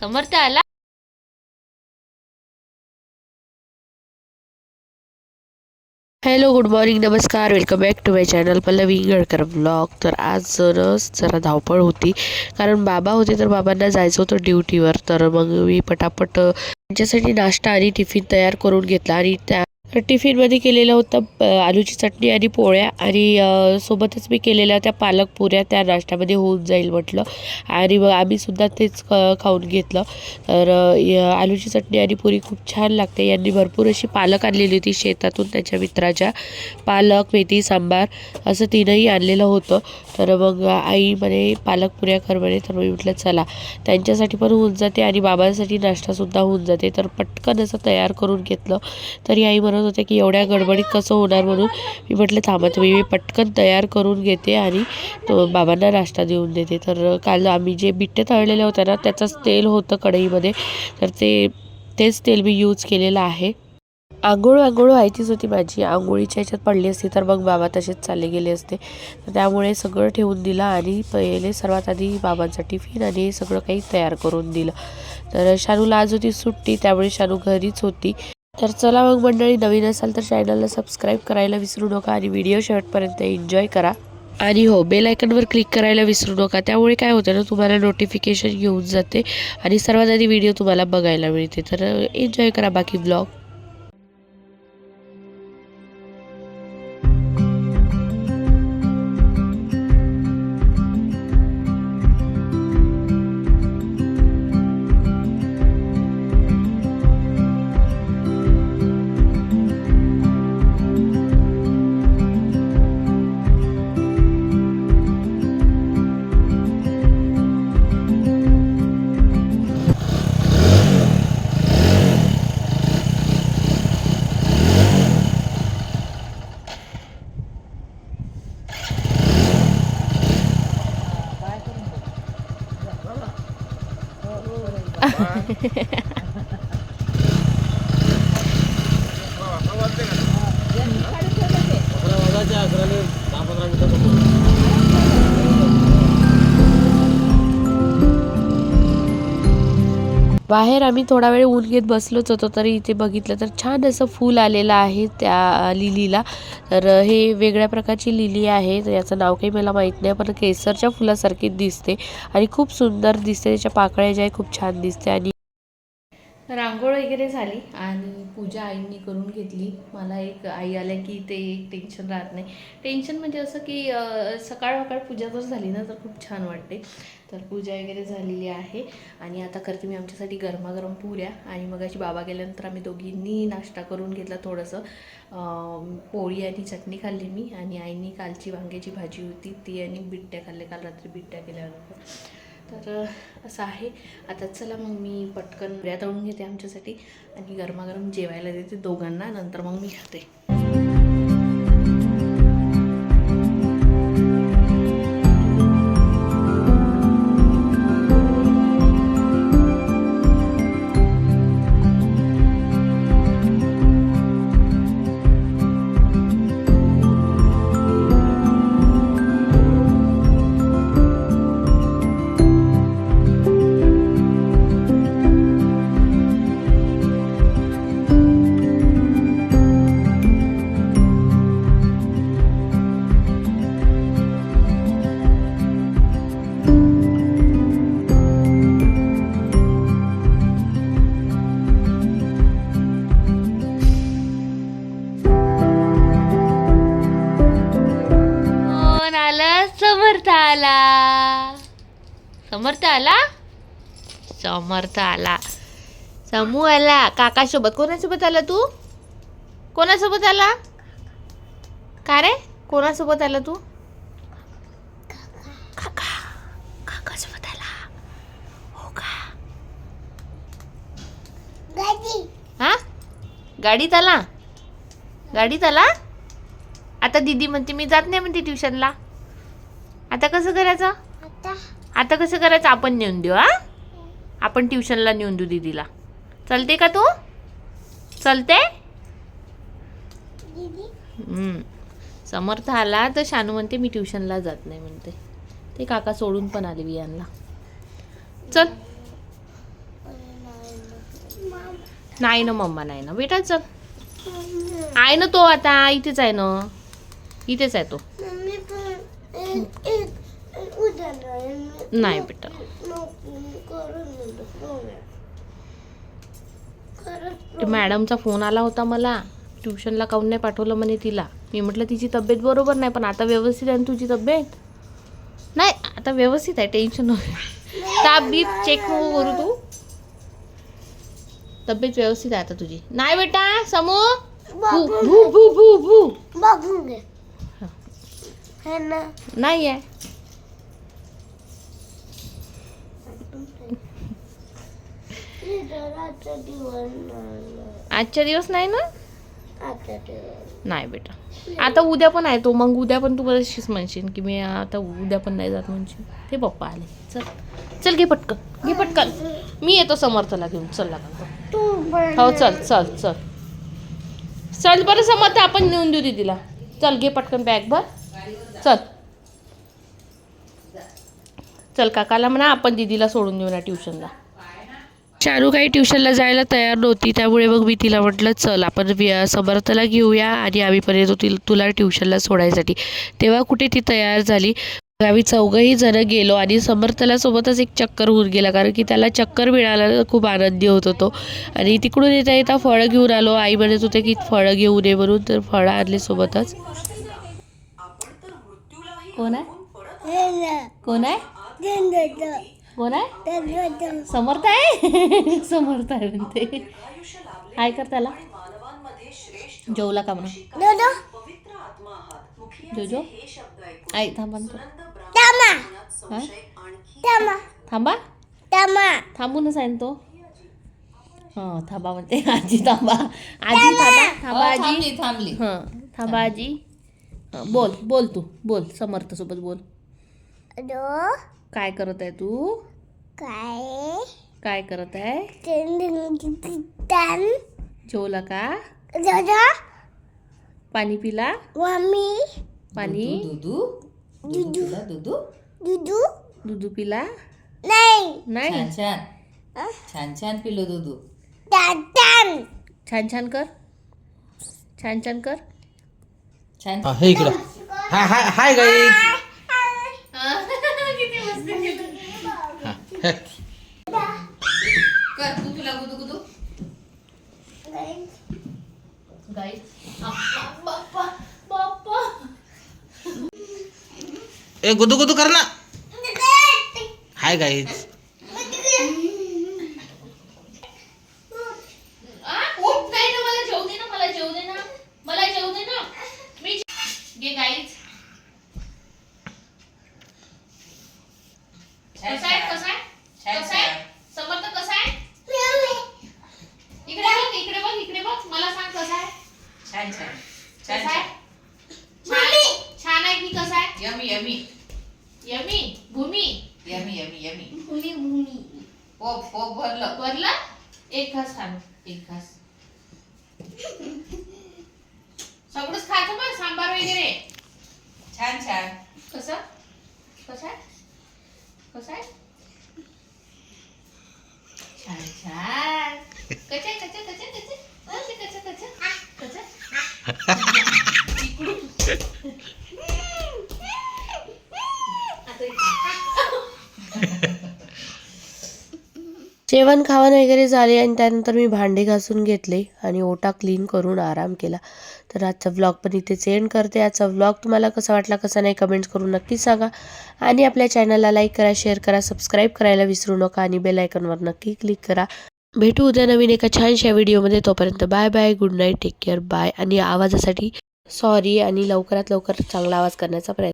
समर्थ आला. Hello, good morning, नमस्कार, welcome back to my channel Pallavi Ingalkar blog. तर आज जरा धावपळ होती, कारण बाबा होते तर बाबांना जायचं होतं ड्युटीवर. तर मग मी पटापट त्यांच्यासाठी नाश्ता आणि टिफिन तयार करून घेतला. आणि त्या टिफिनमध्ये केलेलं होतं आलूची चटणी आणि पोळ्या, आणि सोबतच मी केलेल्या त्या पालक पुऱ्या त्या नाश्त्यामध्ये होऊन जाईल म्हटलं. आणि मग आम्हीसुद्धा तेच खाऊन घेतलं. तर आलूची चटणी आणि पुरी खूप छान लागते. यांनी भरपूर अशी पालक आणलेली होती शेतातून, त्याच्या मित्राच्या. पालक, मेथी, सांबार असं तीनही आणलेलं होतं. तर मग आई म्हणे पालक पुऱ्या कर म्हणे. तर मी म्हटलं चला, त्यांच्यासाठी पण होऊन जाते आणि बाबांसाठी नाश्तासुद्धा होऊन जाते. तर पटकन असं तयार करून घेतलं. तरी आई म्हणत होते की एवढ्या गडबडीत कसं होणार, म्हणून मी म्हटलं थांबा तुम्ही, मी पटकन तयार करून घेते आणि तो बाबांना नाश्ता देऊन देते. तर काल आम्ही जे बिट्टे तळलेले होते ना, त्याचंच तेल होतं कढईमध्ये, तर तेच तेल मी यूज केलेलं आहे. आंघोळ व्हायचीच होती माझी. आंघोळीच्या ह्याच्यात पडली असती तर मग बाबा तसेच चालले गेले असते. तर त्यामुळे सगळं ठेवून दिलं आणि पहिले सर्वात आधी बाबांचा टिफिन आणि हे सगळं काही तयार करून दिलं. तर शानूला आज होती सुट्टी, त्यामुळे शानू घरीच होती. तर चला मग मंडळी, नवीन असाल तर चॅनलला सबस्क्राईब करायला विसरू नका आणि व्हिडिओ शेवटपर्यंत एन्जॉय करा. आणि हो, बेल आयकॉनवर क्लिक करायला विसरू नका. त्यामुळे काय होतं ना, तुम्हाला नोटिफिकेशन घेऊन जाते आणि सर्वात आधी व्हिडिओ तुम्हाला बघायला मिळते. तर एन्जॉय करा बाकी ब्लॉग. बाहेर आम्ही थोडा वेळ ऊन घेत बसलोच होतो, तरी इथे बघितलं तर छान असं फूल आलेलं आहे त्या लिलीला. तर हे वेगळ्या प्रकारची लिली आहे. तर याचं नाव काही मला माहीत नाही, पण केसरच्या फुलासारखी दिसते आणि खूप सुंदर दिसते. त्याच्या पाकळ्या ज्या आहे खूप छान दिसते. आणि रांगोळ वगैरे झाली आणि पूजा आईंनी करून घेतली. मला एक आई आल्या की ते एक टेन्शन राहत नाही. टेन्शन म्हणजे असं की सकाळ पूजा जर झाली ना तर खूप छान वाटते. तर पूजा वगैरे झालेली आहे आणि आता करते मी आमच्यासाठी गरमागरम पुऱ्या. आणि मग अशी बाबा गेल्यानंतर आम्ही दोघींनी नाश्ता करून घेतला. थोडंसं पोळी आणि चटणी खाल्ली मी, आणि आईनी कालची वांग्याची भाजी होती ती, आणि बिट्ट्या खाल्ल्या, काल रात्री बिट्ट्या केल्यानंतर. तर असं आहे. आता चला मग मी पटकन पुऱ्या तळून घेते आमच्यासाठी आणि गरमागरम जेवायला देते दोघांना, नंतर मग मी खाते. समर्थ आला. समर्थ आला. समर्थ आला. समू आला. काकासोबत. कोणासोबत आला तू? कोणासोबत आला? का रे, कोणासोबत आला तू? काका. काकासोबत आला. हो का? हा, गाडीत आला. गाडीत आला. आता दीदी म्हणते मी जात नाही म्हणते ट्युशनला. आता कसं करायचं? आता कसं करायचं? आपण नेऊन देऊ. आपण ट्युशनला नेऊन देऊ दीदीला. चलते का तू? चलते? समर्थ आला तर शानू म्हणते मी ट्युशनला जात नाही म्हणते. ते काका सोडून पण आले वियांना. चल नाही ना मम्मा, नाही ना बेटा, चल. आहे ना तो आता इथेच आहे ना, इथेच आहे तो. नाही बेटा. मॅडमचा फोन आला होता मला, ट्युशनला काऊन नाही पाठवलं म्हणे तिला. मी म्हटलं तिची तब्येत बरोबर नाही, पण आता व्यवस्थित आहे ना तुझी तब्येत. नाही आता व्यवस्थित आहे, टेन्शन नको. ताप बीप चेक नको करू तू, तब्येत व्यवस्थित आहे आता तुझी. नाही बेटा समू, भू भू भू भू भू नाही आहे. आजच्या दिवस नाही ना, नाही बेटा. आता उद्या पण आहे तो, मग उद्या पण तू बरेचशीच म्हणशील की मी आता उद्या पण नाही जात म्हणशील. ते पप्पा आले, चल चल घे पटकन, घे पटकन. मी येतो समर्थला घेऊन. चल लागल हो, चल चल चल चल बरं समर्थ, आपण नेऊन देऊ दीदीला. चल घे पटकन बॅग भर, चल चल. काकाला म्हणा आपण दीदीला सोडून देऊ ना ट्युशनला. चारू काही ट्युशनला जायला तयार नव्हती, त्यामुळे मग मी तिला म्हटलं चल आपण समर्थला घेऊया आणि आम्ही पण येतो तुला ट्युशनला सोडायसाठी. तेव्हा कुठे ती तयार झाली. आम्ही चौघंही जण गेलो आणि समर्थला सोबतच एक चक्कर होऊन गेला, कारण की त्याला चक्कर मिळालं. खूप आनंदी होत होतो. आणि तिकडून येता येता फळं घेऊन आलो. आई म्हणत होते की फळं घेऊन ये म्हणून, तर फळं आणली सोबतच. कोण आहे, कोण आहे, कोण आहे? समर्थ आहे. समर्थ आहे म्हणते. काय कर त्याला. जेवला का म्हणा जोजो. आई थांबा थांबा, थांबूनच आहे तो. हां थांबा म्हणते. आजी थांबा, आजी थांबा, थांबा आजी थांबली. हां थांबा आजी. बोल बोल तू बोल, समर्थ सोबत बोल. काय करत आहे तू, काय करत आहे. जेवला का, पाणी पिला, पाणी दूध पिला. नाही छान छान पिलो दूध. छान छान कर, छान छान कर. छान. हे इकडं. हाय हाय हाय गाईज. कर तू, तुला गुदू गुदू. गाईस बाप्पा बाप्पा. ए गुदू गुदू कर ना. Hi guys. नाही ना, मला जेवू दे ना, मला जेवू दे ना, मला जेवू दे ना. मी घे गाईज. कसा आहे, कसा आहे, कसा आहे समर्थ, कसा आहे. इकडे बघ, इकडे बघ, इकडे बघ, मला सांग कसा आहे. छान छान कसा आहे, छान छान आहे की कसा आहे. Yummy yummy yummy. Bhumi yummy yummy yummy. Bhumi. पोप पोप भरलं. भरला. एक घास खा, एक घास. सगळंच खायचं मग, सांबार वगैरे. छान छान. कसं, कसं आहे, कसं आहे. छान छान. कच्चे कच्चे कच्चे कच्चे कच्चे कच्चे कच्चे जेवण खावण वगैरे झाले आणि त्यानंतर मी भांडे घासून घेतले आणि ओटा क्लीन करून आराम केला. तर आजचा व्लॉग पण इथेच एंड करते. आजचा व्लॉग तुम्हाला कसा वाटला कसा नाही कमेंट्स करून नक्कीच सांगा. आणि आपल्या चॅनलला लाईक करा, शेअर करा, सबस्क्राईब करायला विसरू नका आणि बेल आयकॉनवर नक्की क्लिक करा. भेटू उद्या नवीन एका छानशा व्हिडिओमध्ये. तोपर्यंत bye bye, good night, take care, bye. आणि आवाजासाठी सॉरी आणि लवकरात लवकर चांगला आवाज करण्याचा प्रयत्न.